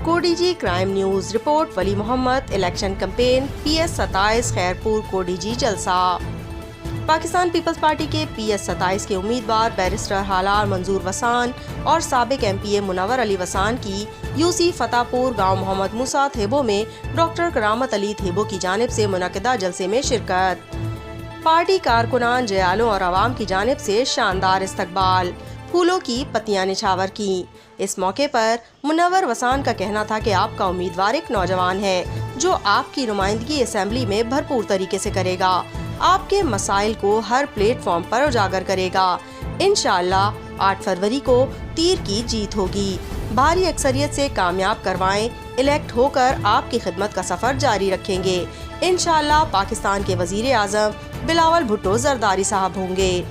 کوڈی جی crime news report ولی محمد election campaign PS27 Khairpur کوڈی جی جلسہ۔ Pakistan Peoples party کے PS27 کے امیدوار بیرسٹر حالار منظور وسان اور سابق MP منور علی وسان کی UC فتح پور گاؤں محمد موسیٰ تھیبو میں ڈاکٹر کرامت علی تھیبو کی جانب سے منعقدہ جلسے میں شرکت۔ پارٹی کارکنان جیالوں اور عوام کی جانب سے شاندار استقبال، پھولوں کی پتیاں نچھاور کی۔ اس موقع پر منور وسان کا کہنا تھا کہ آپ کا امیدوار ایک نوجوان ہے جو آپ کی نمائندگی اسمبلی میں بھرپور طریقے سے کرے گا، آپ کے مسائل کو ہر پلیٹ فارم پر اجاگر کرے گا۔ انشاءاللہ 8 فروری کو تیر کی جیت ہوگی، بھاری اکثریت سے کامیاب کروائیں، الیکٹ ہو کر آپ کی خدمت کا سفر جاری رکھیں گے۔ انشاءاللہ پاکستان کے وزیر اعظم بلاول بھٹو زرداری صاحب ہوں گے۔